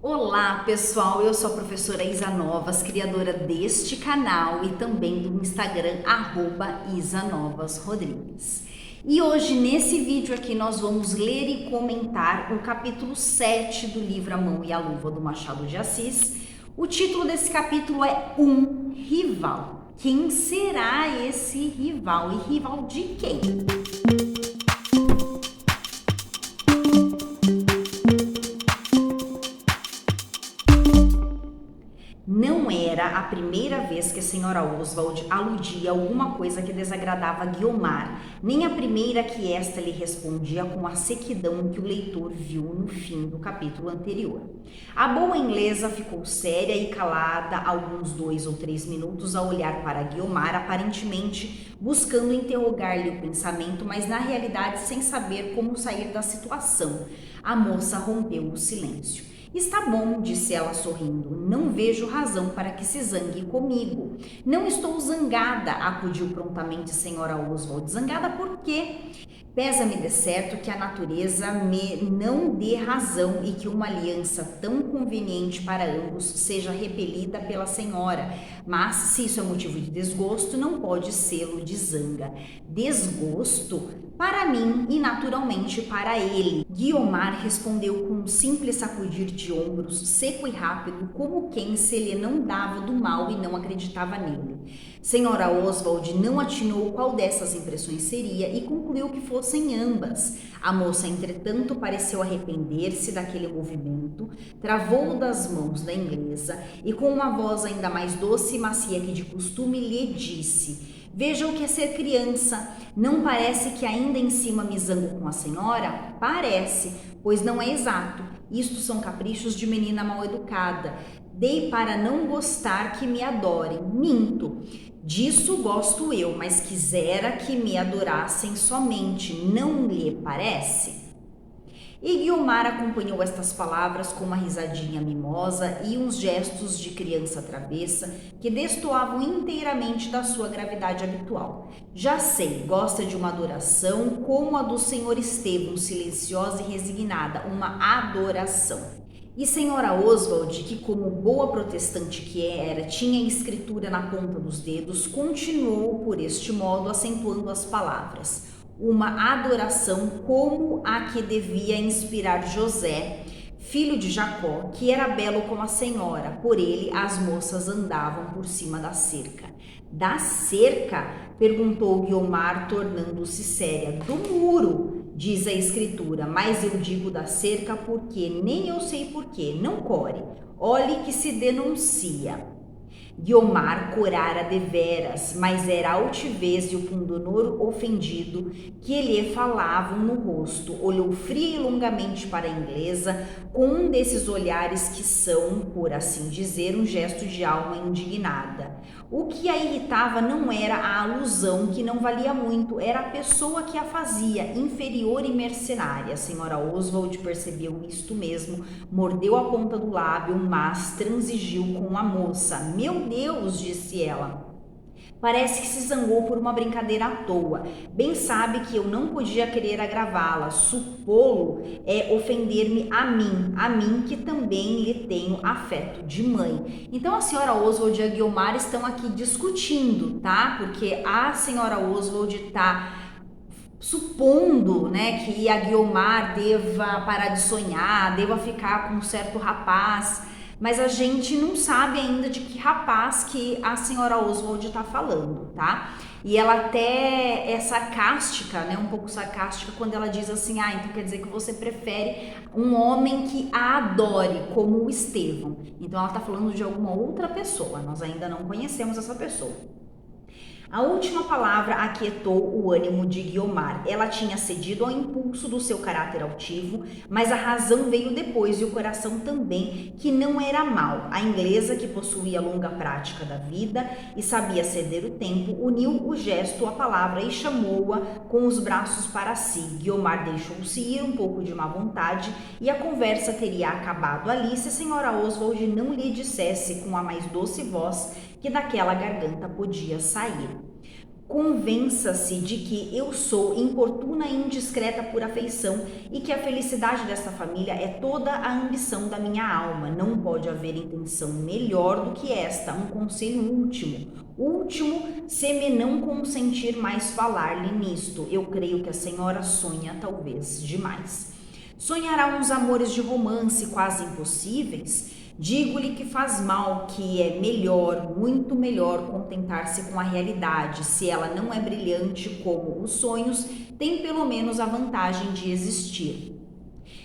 Olá pessoal, eu sou a professora Isa Novas, criadora deste canal e também do Instagram @isanovasrodrigues. E hoje nesse vídeo aqui nós vamos ler e comentar o capítulo 7 do livro A Mão e a Luva do Machado de Assis. O título desse capítulo é Um Rival. Quem será esse rival? E rival de quem? Não era a primeira vez que a senhora Oswald aludia a alguma coisa que desagradava a Guiomar, nem a primeira que esta lhe respondia com a sequidão que o leitor viu no fim do capítulo anterior. A boa inglesa ficou séria e calada alguns 2 ou 3 minutos a olhar para Guiomar, aparentemente buscando interrogar-lhe o pensamento, mas na realidade sem saber como sair da situação. A moça rompeu o silêncio. Está bom, disse ela sorrindo, não vejo razão para que se zangue comigo. Não estou zangada, acudiu prontamente a senhora Oswald. Zangada por quê? Pesa-me de certo que a natureza me não dê razão e que uma aliança tão conveniente para ambos seja repelida pela senhora. Mas, se isso é motivo de desgosto, não pode sê-lo de zanga. Desgosto? Para mim e naturalmente para ele. Guiomar respondeu com um simples sacudir de ombros, seco e rápido, como quem se lhe não dava do mal e não acreditava nele. Senhora Oswald não atinou qual dessas impressões seria e concluiu que fossem ambas. A moça, entretanto, pareceu arrepender-se daquele movimento, travou-o das mãos da inglesa e com uma voz ainda mais doce e macia que de costume lhe disse: veja o que é ser criança. Não parece que ainda em cima me zango com a senhora? Parece, pois não é exato. Isto são caprichos de menina mal educada. Dei para não gostar que me adorem. Minto. Disso gosto eu, mas quisera que me adorassem somente. Não lhe parece? E Guiomar acompanhou estas palavras com uma risadinha mimosa e uns gestos de criança travessa que destoavam inteiramente da sua gravidade habitual. Já sei, gosta de uma adoração como a do senhor Estevão, silenciosa e resignada, uma adoração. E senhora Oswald, que como boa protestante que era, tinha escritura na ponta dos dedos, continuou por este modo, acentuando as palavras. Uma adoração como a que devia inspirar José, filho de Jacó, que era belo como a senhora. Por ele as moças andavam por cima da cerca. Da cerca? Perguntou Guiomar, tornando-se séria. Do muro, diz a escritura, mas eu digo da cerca porque nem eu sei porquê. Não core. Olhe que se denuncia. Guiomar corara deveras, mas era a altivez e o pundonor ofendido que lhe falavam no rosto. Olhou fria e longamente para a inglesa, com um desses olhares que são, por assim dizer, um gesto de alma indignada. O que a irritava não era a alusão, que não valia muito, era a pessoa que a fazia, inferior e mercenária. A senhora Oswald percebeu isto mesmo, mordeu a ponta do lábio, mas transigiu com a moça. Meu Deus, disse ela. Parece que se zangou por uma brincadeira à toa. Bem sabe que eu não podia querer agravá-la. Supô-lo é ofender-me a mim que também lhe tenho afeto de mãe. Então a senhora Oswald e a Guiomar estão aqui discutindo, tá? Porque a senhora Oswald está supondo, né, que a Guiomar deva parar de sonhar, deva ficar com um certo rapaz, mas a gente não sabe ainda de que rapaz que a senhora Oswald está falando, tá? E ela até é sarcástica, né, um pouco sarcástica quando ela diz assim, então quer dizer que você prefere um homem que a adore, como o Estevão. Então ela está falando de alguma outra pessoa, nós ainda não conhecemos essa pessoa. A última palavra aquietou o ânimo de Guiomar. Ela tinha cedido ao impulso do seu caráter altivo, mas a razão veio depois e o coração também, que não era mau. A inglesa, que possuía longa prática da vida e sabia ceder o tempo, uniu o gesto à palavra e chamou-a com os braços para si. Guiomar deixou-se ir um pouco de má vontade e a conversa teria acabado ali se a senhora Oswald não lhe dissesse com a mais doce voz que daquela garganta podia sair. Convença-se de que eu sou importuna e indiscreta por afeição e que a felicidade desta família é toda a ambição da minha alma. Não pode haver intenção melhor do que esta, um conselho último, se me não consentir mais falar-lhe nisto. Eu creio que a senhora sonha talvez demais. Sonhará uns amores de romance quase impossíveis? Digo-lhe que faz mal, que é melhor, muito melhor contentar-se com a realidade. Se ela não é brilhante como os sonhos, tem pelo menos a vantagem de existir.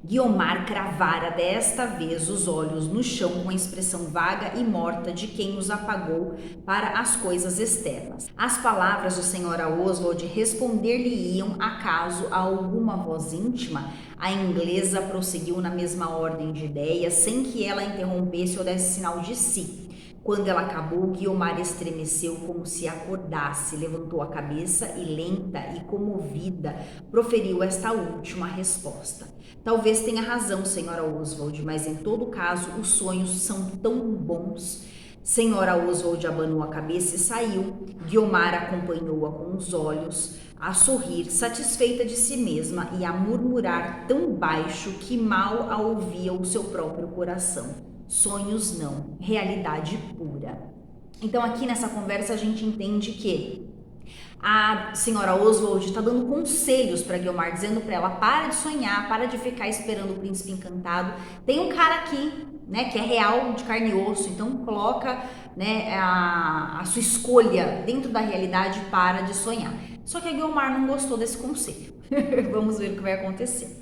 Guiomar cravara desta vez os olhos no chão com a expressão vaga e morta de quem os apagou para as coisas externas. As palavras de senhora Oswald responder-lhe-iam acaso a alguma voz íntima? A inglesa prosseguiu na mesma ordem de ideias, sem que ela interrompesse ou desse sinal de si. Quando ela acabou, Guiomar estremeceu como se acordasse, levantou a cabeça e, lenta e comovida, proferiu esta última resposta. Talvez tenha razão, senhora Oswald, mas em todo caso os sonhos são tão bons. Senhora Oswald abanou a cabeça e saiu. Guiomar acompanhou-a com os olhos, a sorrir, satisfeita de si mesma e a murmurar tão baixo que mal a ouvia o seu próprio coração. Sonhos não, realidade pura. Então aqui nessa conversa a gente entende que a senhora Oswald está dando conselhos para Guiomar, dizendo para ela: para de sonhar, para de ficar esperando o príncipe encantado. Tem um cara aqui, né, que é real, de carne e osso, então coloca, né, a sua escolha dentro da realidade, para de sonhar. Só que a Guiomar não gostou desse conselho. Vamos ver o que vai acontecer.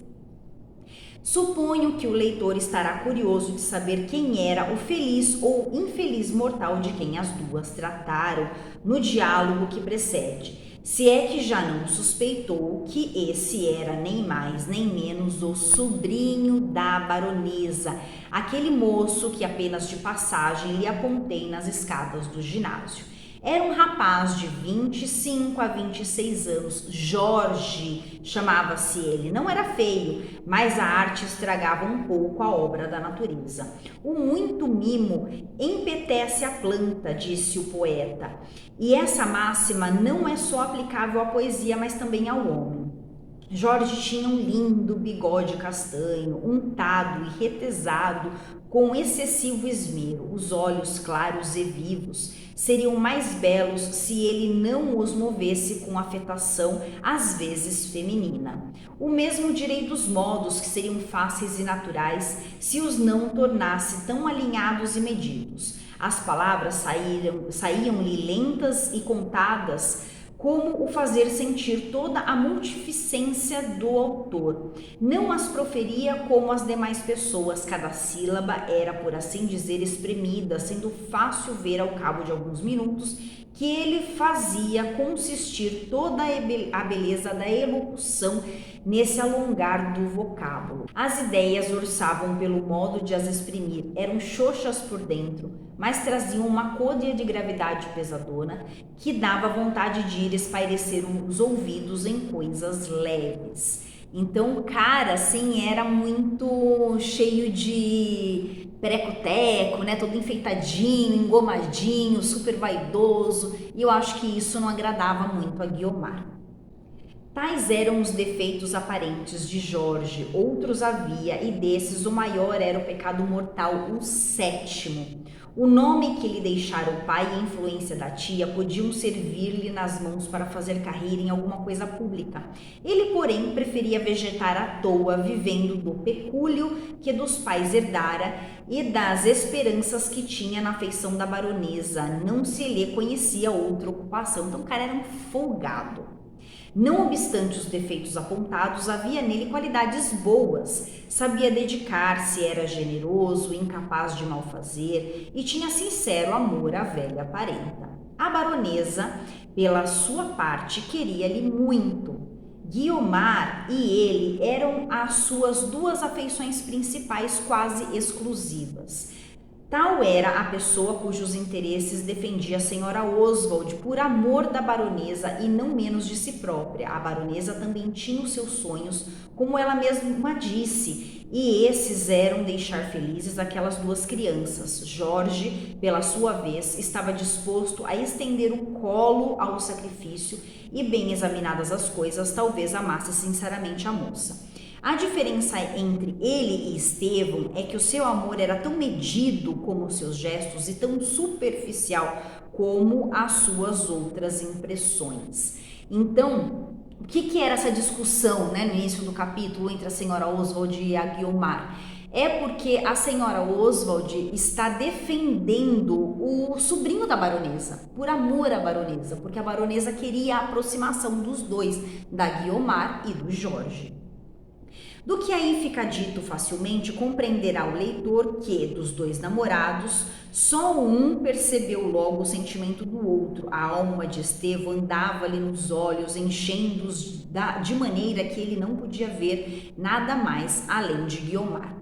Suponho que o leitor estará curioso de saber quem era o feliz ou infeliz mortal de quem as duas trataram no diálogo que precede, se é que já não suspeitou que esse era nem mais nem menos o sobrinho da baronesa, aquele moço que apenas de passagem lhe apontei nas escadas do ginásio. Era um rapaz de 25 a 26 anos, Jorge chamava-se ele. Não era feio, mas a arte estragava um pouco a obra da natureza. O muito mimo empetece a planta, disse o poeta. E essa máxima não é só aplicável à poesia, mas também ao homem. Jorge tinha um lindo bigode castanho, untado e retesado com excessivo esmero. Os olhos claros e vivos seriam mais belos se ele não os movesse com afetação, às vezes feminina. O mesmo direi dos modos, que seriam fáceis e naturais se os não tornasse tão alinhados e medidos. As palavras saíam-lhe lentas e contadas, como o fazer sentir toda a multificência do autor. Não as proferia como as demais pessoas, cada sílaba era, por assim dizer, espremida, sendo fácil ver ao cabo de alguns minutos que ele fazia consistir toda a beleza da elocução nesse alongar do vocábulo. As ideias orçavam pelo modo de as exprimir, eram xoxas por dentro, mas traziam uma côdea de gravidade pesadona que dava vontade de ir espairecer os ouvidos em coisas leves. Então o cara, assim, era muito cheio de pereco-teco, né? Todo enfeitadinho, engomadinho, super vaidoso, e eu acho que isso não agradava muito a Guiomar. Tais eram os defeitos aparentes de Jorge, outros havia, e desses o maior era o pecado mortal, o sétimo. O nome que lhe deixara o pai e a influência da tia podiam servir-lhe nas mãos para fazer carreira em alguma coisa pública. Ele, porém, preferia vegetar à toa, vivendo do pecúlio que dos pais herdara e das esperanças que tinha na afeição da baronesa. Não se lhe conhecia outra ocupação, então o cara era um folgado. Não obstante os defeitos apontados, havia nele qualidades boas. Sabia dedicar-se, era generoso, incapaz de malfazer e tinha sincero amor à velha parenta. A baronesa, pela sua parte, queria-lhe muito. Guiomar e ele eram as suas duas afeições principais, quase exclusivas. Tal era a pessoa cujos interesses defendia a senhora Oswald por amor da baronesa e não menos de si própria. A baronesa também tinha os seus sonhos, como ela mesma disse, e esses eram deixar felizes aquelas duas crianças. Jorge, pela sua vez, estava disposto a estender o colo ao sacrifício e, bem examinadas as coisas, talvez amasse sinceramente a moça. A diferença entre ele e Estevão é que o seu amor era tão medido como os seus gestos e tão superficial como as suas outras impressões. Então, o que era essa discussão, né, no início do capítulo entre a senhora Oswald e a Guiomar? É porque a senhora Oswald está defendendo o sobrinho da baronesa, por amor à baronesa, porque a baronesa queria a aproximação dos dois, da Guiomar e do Jorge. Do que aí fica dito facilmente, compreenderá o leitor que, dos dois namorados, só um percebeu logo o sentimento do outro. A alma de Estevão andava-lhe nos olhos, enchendo-os de maneira que ele não podia ver nada mais além de Guiomar.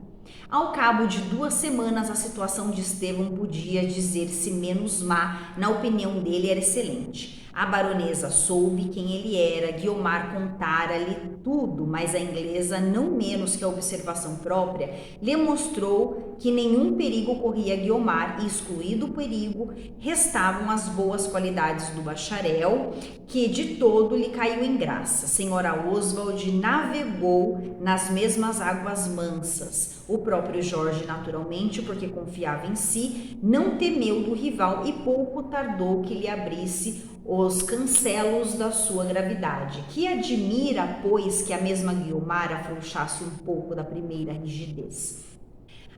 Ao cabo de 2 semanas, a situação de Estevão podia dizer-se menos má, na opinião dele era excelente. A baronesa soube quem ele era, Guiomar contara-lhe tudo, mas a inglesa, não menos que a observação própria, lhe mostrou que nenhum perigo corria a Guiomar e, excluído o perigo, restavam as boas qualidades do bacharel, que de todo lhe caiu em graça. Senhora Oswald navegou nas mesmas águas mansas. O próprio Jorge, naturalmente, porque confiava em si, não temeu do rival e pouco tardou que lhe abrisse os cancelos da sua gravidade, que admira, pois, que a mesma Guiomar afrouxasse um pouco da primeira rigidez.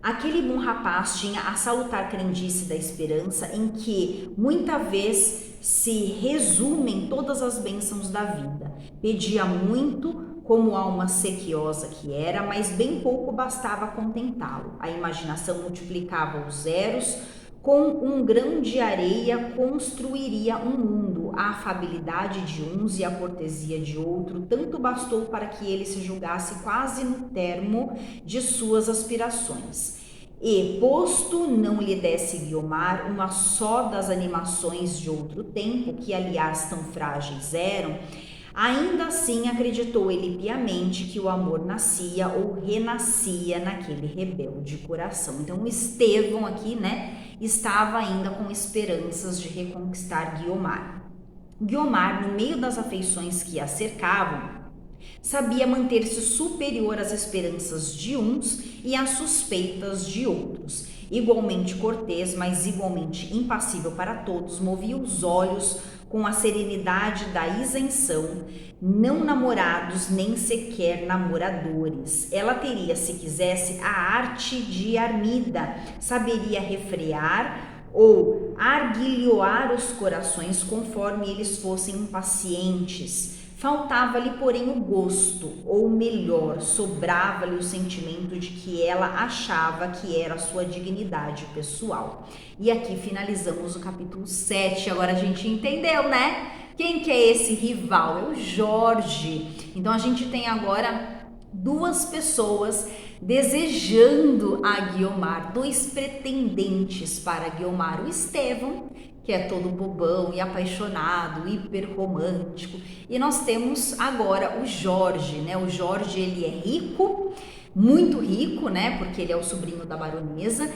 Aquele bom rapaz tinha a salutar crendice da esperança em que, muita vez, se resumem todas as bênçãos da vida. Pedia muito, como alma sequiosa que era, mas bem pouco bastava contentá-lo. A imaginação multiplicava os zeros, com um grão de areia construiria um mundo. A afabilidade de uns e a cortesia de outro tanto bastou para que ele se julgasse quase no termo de suas aspirações. E, posto não lhe desse Guiomar uma só das animações de outro tempo, que aliás tão frágeis eram, ainda assim acreditou ele piamente que o amor nascia ou renascia naquele rebelde coração. Então, Estevão aqui, né, estava ainda com esperanças de reconquistar Guiomar. Guiomar, no meio das afeições que a cercavam, sabia manter-se superior às esperanças de uns e às suspeitas de outros. Igualmente cortês, mas igualmente impassível para todos, movia os olhos com a serenidade da isenção, não namorados nem sequer namoradores. Ela teria, se quisesse, a arte de Armida, saberia refrear ou arguilhoar os corações conforme eles fossem impacientes. Faltava-lhe, porém, o gosto, ou melhor, sobrava-lhe o sentimento de que ela achava que era a sua dignidade pessoal. E aqui finalizamos o capítulo 7. Agora a gente entendeu, né? Quem que é esse rival? É o Jorge. Então a gente tem agora 2 pessoas desejando a Guiomar, 2 pretendentes para Guiomar. O Estevão, que é todo bobão e apaixonado, hiper romântico. E nós temos agora o Jorge, né? O Jorge, ele é rico, muito rico, né? Porque ele é o sobrinho da baronesa.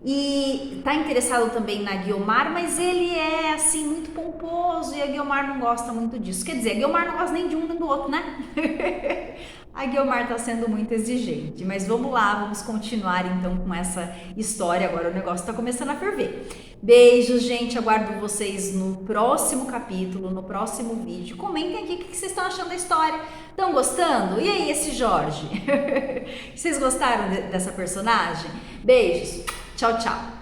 E tá interessado também na Guiomar, mas ele é, assim, muito pomposo e a Guiomar não gosta muito disso. Quer dizer, a Guiomar não gosta nem de um nem do outro, né? A Guiomar tá sendo muito exigente, mas vamos lá, vamos continuar então com essa história. Agora o negócio tá começando a ferver. Beijos, gente, aguardo vocês no próximo capítulo, no próximo vídeo. Comentem aqui o que vocês estão achando da história. Estão gostando? E aí, esse Jorge? Vocês gostaram dessa personagem? Beijos, tchau, tchau.